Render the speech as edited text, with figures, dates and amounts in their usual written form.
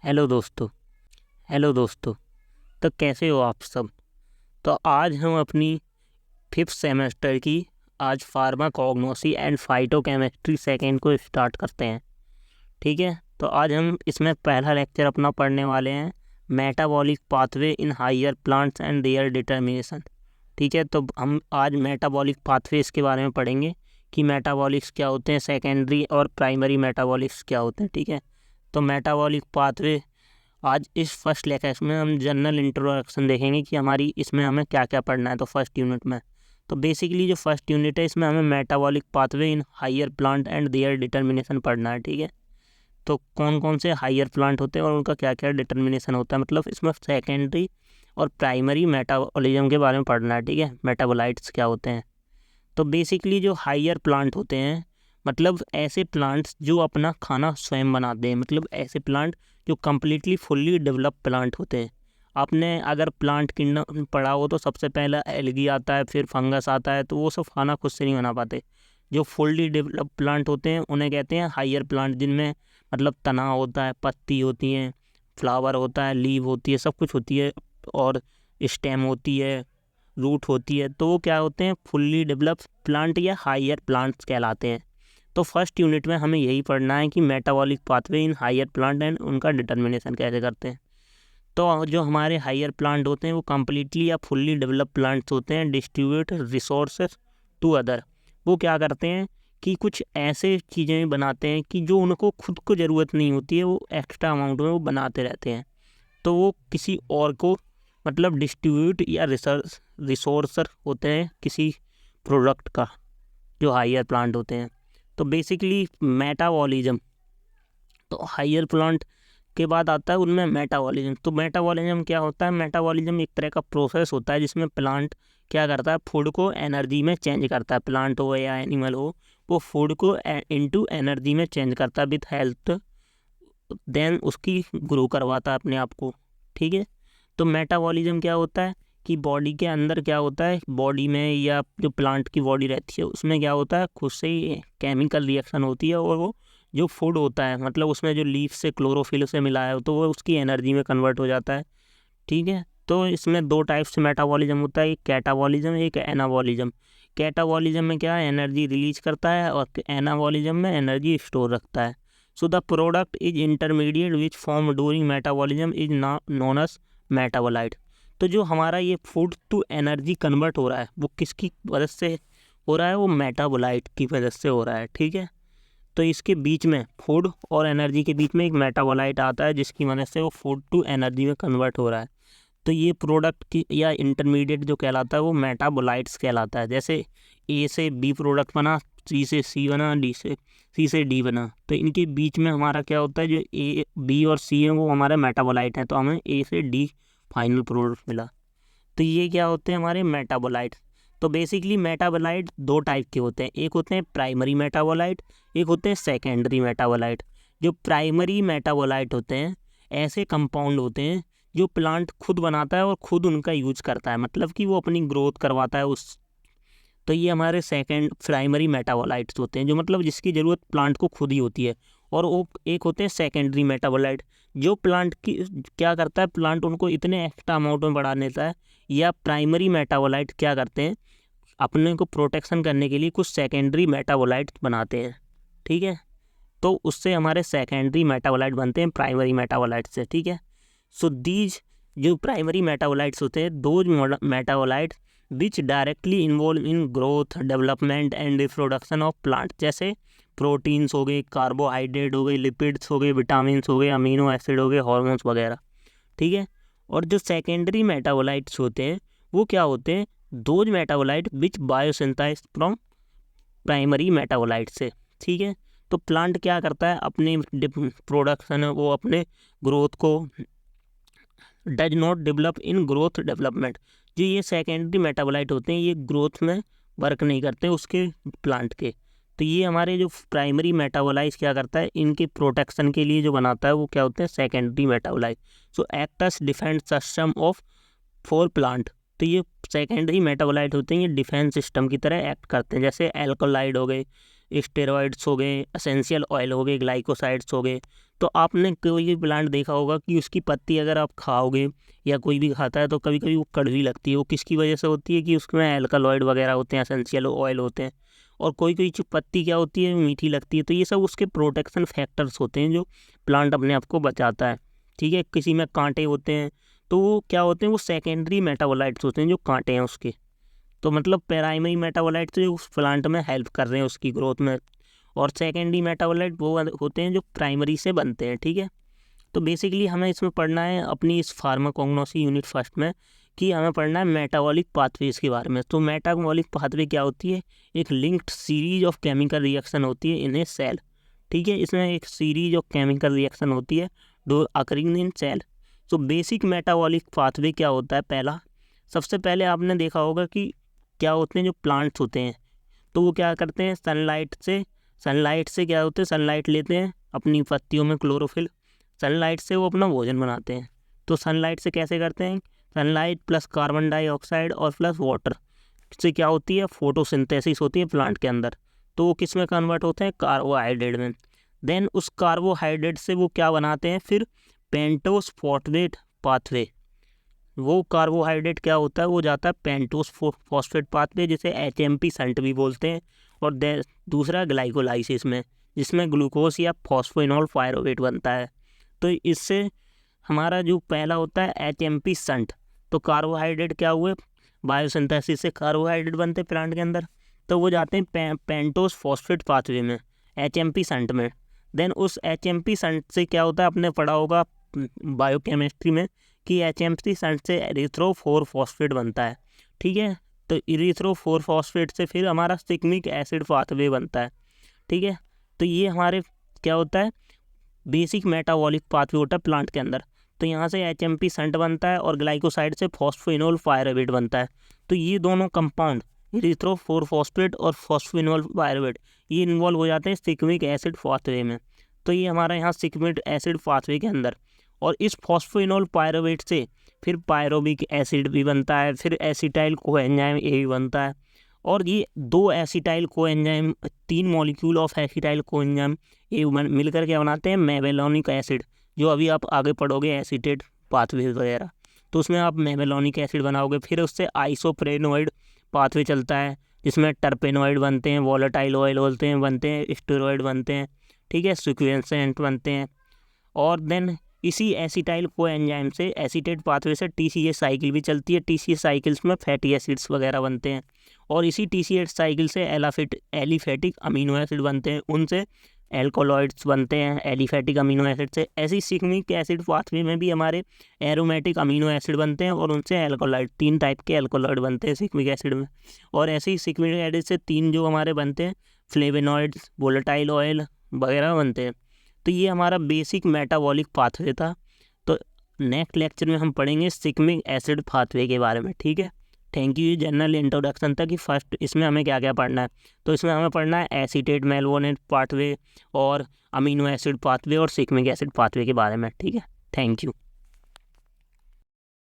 Hello दोस्तों। Hello दोस्तों। तो कैसे हो आप सब। तो आज हम अपनी फिफ्थ सेमेस्टर की आज फार्माकोग्नोसी एंड फाइटोकेमिस्ट्री सेकेंड को स्टार्ट करते हैं। ठीक है, तो आज हम इसमें पहला लेक्चर अपना पढ़ने वाले हैं, metabolic pathway in higher plants and their determination. ठीक है, तो हम आज मेटाबॉलिक पाथवेज के बारे में पढ़ेंगे कि मेटाबॉलिक्स क्या होते हैं, सेकेंडरी और प्राइमरी मेटाबॉलिक्स क्या होते हैं। ठीक है, तो मेटाबॉलिक पाथवे आज इस फर्स्ट लेक्चर में हम जनरल इंट्रोडक्शन देखेंगे कि हमारी इसमें हमें क्या क्या पढ़ना है। तो फर्स्ट यूनिट में तो बेसिकली जो फर्स्ट यूनिट है इसमें हमें metabolic pathway in higher plant and their determination पढ़ना है। ठीक है, तो कौन कौन से हायर प्लांट होते हैं और उनका क्या क्या डिटर्मिनेशन होता है, मतलब इसमें सेकेंडरी और प्राइमरी मेटाबॉलिज्म के बारे में पढ़ना है। ठीक है, मेटाबोलाइट्स क्या होते हैं। तो बेसिकली जो हायर प्लांट होते हैं मतलब ऐसे प्लांट्स जो अपना खाना स्वयं बनाते हैं, मतलब ऐसे प्लांट जो कम्प्लीटली फुल्ली डेवलप प्लांट होते हैं। आपने अगर प्लांट किंगडम पढ़ा हो तो सबसे पहला एल्गी आता है, फिर फंगस आता है, तो वो सब खाना खुद से नहीं बना पाते। जो फुल्ली डेवलप प्लांट होते हैं उन्हें कहते हैं हायर प्लांट, जिनमें मतलब तना होता है, पत्ती होती हैं, फ्लावर होता है, लीव होती है, सब कुछ होती है, और स्टेम होती है, रूट होती है। तो वो क्या होते हैं, फुल्ली डेवलप प्लांट या हायर प्लांट्स कहलाते हैं। तो फर्स्ट यूनिट में हमें यही पढ़ना है कि metabolic pathway in higher plant and उनका डिटर्मिनेशन कैसे करते हैं। तो जो हमारे हायर प्लांट होते हैं वो कम्प्लीटली या फुल्ली डेवलप प्लांट्स होते हैं, डिस्ट्रीब्यूट रिसोर्सेस टू अदर। वो क्या करते हैं कि कुछ ऐसे चीज़ें बनाते हैं कि जो उनको खुद को ज़रूरत नहीं होती है, वो एक्स्ट्रा अमाउंट में वो बनाते रहते हैं। तो वो किसी और को मतलब डिस्ट्रीब्यूट या रिसोर्सर होते हैं किसी प्रोडक्ट का, जो हायर प्लांट होते हैं। तो बेसिकली मेटाबॉलिज्म, तो हायर प्लांट के बाद आता है उनमें मेटाबॉलिज्म। तो मेटाबॉलिज्म क्या होता है, मेटाबॉलिज्म एक तरह का प्रोसेस होता है जिसमें प्लांट क्या करता है, फूड को एनर्जी में चेंज करता है। प्लांट हो या एनिमल हो, वो फूड को इनटू एनर्जी में चेंज करता है विथ हेल्थ, देन उसकी ग्रो करवाता है अपने आप को। ठीक है, तो मेटाबॉलिज्म क्या होता है कि बॉडी के अंदर क्या होता है, बॉडी में या जो प्लांट की बॉडी रहती है उसमें क्या होता है, खुद से ही केमिकल रिएक्शन होती है, और वो जो फूड होता है मतलब उसमें जो लीफ से क्लोरोफिल से मिला है तो वो उसकी एनर्जी में कन्वर्ट हो जाता है। ठीक है, तो इसमें दो टाइप से मेटाबॉलिज्म होता है, एक कैटाबॉलिज्म, एक एनाबॉलिज्म। कैटाबॉलिज्म में क्या है, एनर्जी रिलीज करता है, और एनाबॉलिज्म में एनर्जी स्टोर रखता है। So the product is intermediate which form during metabolism is known as metabolite. तो जो हमारा ये फूड टू एनर्जी कन्वर्ट हो रहा है वो किसकी वजह से हो रहा है, वो मेटाबोलाइट की वजह से हो रहा है। ठीक है, तो इसके बीच में फूड और एनर्जी के बीच में एक मेटाबोलाइट आता है जिसकी वजह से वो फूड टू एनर्जी में कन्वर्ट हो रहा है। तो ये प्रोडक्ट की या इंटरमीडिएट जो कहलाता है वो मेटाबोलाइट्स कहलाता है। जैसे ए से बी प्रोडक्ट बना, सी से सी बना, सी से डी बना, तो इनके बीच में हमारा क्या होता है, जो ए बी और सी है वो हमारे मेटाबोलाइट हैं, तो हमें ए से डी फाइनल प्रोडक्ट मिला। तो ये क्या होते हैं, हमारे मेटाबोलाइट्स। तो बेसिकली मेटाबोलाइट दो टाइप के होते हैं, एक होते हैं प्राइमरी मेटाबोलाइट, एक होते हैं सेकेंडरी मेटाबोलाइट। जो प्राइमरी मेटाबोलाइट होते हैं ऐसे कंपाउंड होते हैं जो प्लांट खुद बनाता है और खुद उनका यूज करता है, मतलब कि वो अपनी ग्रोथ करवाता है उस। तो ये हमारे सेकेंड प्राइमरी मेटाबोलाइट्स होते हैं जो मतलब जिसकी ज़रूरत प्लांट को खुद ही होती है। और वो एक होते हैं सेकेंडरी मेटाबोलाइट, जो प्लांट की क्या करता है, प्लांट उनको इतने एक्स्ट्रा अमाउंट में बढ़ा देता है। या प्राइमरी मेटाबोलाइट क्या करते हैं, अपने को प्रोटेक्शन करने के लिए कुछ सेकेंडरी मेटाबोलाइट बनाते हैं। ठीक है, तो उससे हमारे सेकेंडरी मेटाबोलाइट बनते हैं प्राइमरी मेटाबोलाइट से। ठीक है, सो दीज जो प्राइमरी मेटाबोलाइट्स होते हैं, those metabolites which directly involve in growth, development and reproduction of plant, जैसे प्रोटीन्स हो गए, कार्बोहाइड्रेट हो गए, लिपिड्स हो गए, विटामिन हो गए, अमीनो एसिड हो गए, हॉर्मोन्स वगैरह। ठीक है, और जो सेकेंडरी मेटाबोलाइट्स होते हैं वो क्या होते हैं, those metabolite which biosynthesise from primary metabolite से। ठीक है, तो प्लांट क्या करता है, अपने प्रोडक्शन वो अपने ग्रोथ को does not develop in growth development. जो ये सेकेंडरी मेटाबोलाइट होते हैं ये ग्रोथ में वर्क नहीं करते उसके प्लांट के। तो ये हमारे जो प्राइमरी मेटाबोलाइट्स क्या करता है, इनके प्रोटेक्शन के लिए जो बनाता है वो क्या होते हैं, secondary metabolite. So act as defence system of for plant. तो ये सेकेंडरी मेटाबोलाइट होते हैं, ये डिफेंस सिस्टम की तरह एक्ट करते हैं। जैसे एल्कोलाइड हो गए, स्टेरॉइड्स हो गए, एसेंशियल ऑयल हो गए, ग्लाइकोसाइड्स हो गए। तो आपने कोई भी प्लांट देखा होगा कि उसकी पत्ती अगर आप खाओगे या कोई भी खाता है तो कभी कभी वो कड़वी लगती है। वो किसकी वजह से होती है कि उसमें एल्कलॉइड वगैरह होते हैं, एसेंशियल ऑयल होते हैं। और कोई कोई पत्ती क्या होती है, मीठी लगती है। तो ये सब उसके प्रोटेक्शन फैक्टर्स होते हैं जो प्लांट अपने आप को बचाता है। ठीक है, किसी में कांटे होते हैं तो वो क्या होते हैं, वो सेकेंडरी मेटाबोलाइट्स होते हैं जो कांटे हैं उसके। तो मतलब प्राइमरी मेटाबोलाइट्स जो उस प्लांट में हेल्प कर रहे हैं उसकी ग्रोथ में, और सेकेंडरी मेटाबोलाइट वो होते हैं जो प्राइमरी से बनते हैं। ठीक है, तो बेसिकली हमें इसमें पढ़ना है अपनी इस फार्माकोग्नोसी यूनिट फर्स्ट में कि हमें पढ़ना है मेटाबॉलिक पाथवेज के बारे में। तो मेटाबॉलिक पाथवे क्या होती है, एक linked series of chemical reaction होती है इन ए सेल। ठीक है, इसमें एक सीरीज ऑफ केमिकल रिएक्शन होती है डो अकरिंग इन सेल। तो बेसिक मेटाबॉलिक पाथवे क्या होता है, पहला सबसे पहले आपने देखा होगा कि क्या होते हैं जो प्लांट्स होते हैं तो वो क्या करते हैं, सनलाइट से क्या होते हैं, सनलाइट लेते हैं अपनी पत्तियों में क्लोरोफिल, सनलाइट से वो अपना भोजन बनाते हैं। तो सनलाइट से कैसे करते हैं, सनलाइट प्लस कार्बन डाइऑक्साइड और प्लस वाटर से क्या होती है, फोटोसिंथेसिस होती है प्लांट के अंदर। तो वो किस में कन्वर्ट होते हैं, कार्बोहाइड्रेट में। देन उस कार्बोहाइड्रेट से वो क्या बनाते हैं फिर, पेंटोस फॉस्फेट पाथवे। वो कार्बोहाइड्रेट क्या होता है, वो जाता है पेंटोस फॉस्फेट पाथवे जिसे HMP संट भी बोलते हैं। और दूसरा ग्लाइकोलाइसिस में, जिसमें ग्लूकोज या फॉस्फोइनॉल पायरुवेट बनता है। तो इससे हमारा जो पहला होता है HMP संट, तो कार्बोहाइड्रेट क्या हुए, बायोसिंथेसिस से कार्बोहाइड्रेट बनते हैं प्लांट के अंदर, तो वो जाते हैं पेंटोस फॉस्फेट पाथवे में, HMP संट में। देन उस HMP संट से क्या होता है, आपने पढ़ा होगा बायोकेमिस्ट्री में कि HMP संट से एरिथ्रोफोर फॉस्फेट बनता है। ठीक है, तो एरिथ्रोफोर फॉस्फेट से फिर हमारा सिग्मिक एसिड पाथवे बनता है। ठीक है, तो ये हमारे क्या होता है, बेसिक मेटाबॉलिक पाथवे होता है प्लांट के अंदर। तो यहाँ से HMP संट बनता है और ग्लाइकोसाइड से फॉस्फोइनोल पायरुवेट बनता है। तो ये दोनों कंपाउंड एरिथ्रोफोर फॉस्फेट और फॉस्फोइनोल पायरुवेट ये इन्वॉल्व हो जाते हैं सिग्मिक एसिड पाथवे में। तो ये हमारा यहाँ सिग्मिक एसिड पाथवे के अंदर, और इस फॉस्फोइनोल पायरुवेट से फिर पायरोबिक एसिड भी बनता है, फिर एसिटाइल कोएंजाइम ए भी बनता है। और ये 2 acetyl coenzyme, 3 molecule of acetyl coenzyme ये मिलकर क्या बनाते हैं, मेबेलॉनिक एसिड, जो अभी आप आगे पढ़ोगे एसीटेट पाथवे वगैरह, तो उसमें आप मेबेलॉनिक एसिड बनाओगे। फिर उससे आइसोप्रेनोइड पाथवे चलता है जिसमें टर्पेनोइड बनते हैं, वॉलेटाइल ऑयल बनते हैं, स्टेरॉइड बनते हैं। ठीक है, सिक्वेंसेंट बनते हैं। और देन इसी एसिटाइल कोएंजाइम से एसीटेट पाथवे से TCA साइकिल भी चलती है। TCA साइकिल्स में फैटी एसिड्स वगैरह बनते हैं, और इसी TCA साइकिल से एलिफेटिक अमीनो एसिड बनते हैं, उनसे एल्कोलॉइड्स बनते हैं एलिफेटिक अमीनो एसिड से। ऐसी सिग्मिक एसिड पाथवे में भी हमारे एरोमेटिक अमीनो एसिड बनते हैं और उनसे एल्कोलॉइड, 3 टाइप के एल्कोलॉइड बनते हैं सिग्मिक एसिड में। और ऐसे ही सिग्मिक एसिड से 3 जो हमारे बनते हैं फ्लेवेनॉइड्स, वोलेटाइल ऑयल वगैरह बनते हैं। तो ये हमारा बेसिक मेटाबॉलिक पाथवे था। तो नेक्स्ट लेक्चर में हम पढ़ेंगे सिग्मिक एसिड पाथवे के बारे में। ठीक है, थैंक यू। ये जनरल इंट्रोडक्शन था कि फर्स्ट इसमें हमें क्या क्या पढ़ना है। तो इसमें हमें पढ़ना है एसीटेट मेलवोनेट पाथवे और अमीनो एसिड पाथवे और सिग्मिक एसिड पाथवे के बारे में। ठीक है, थैंक यू।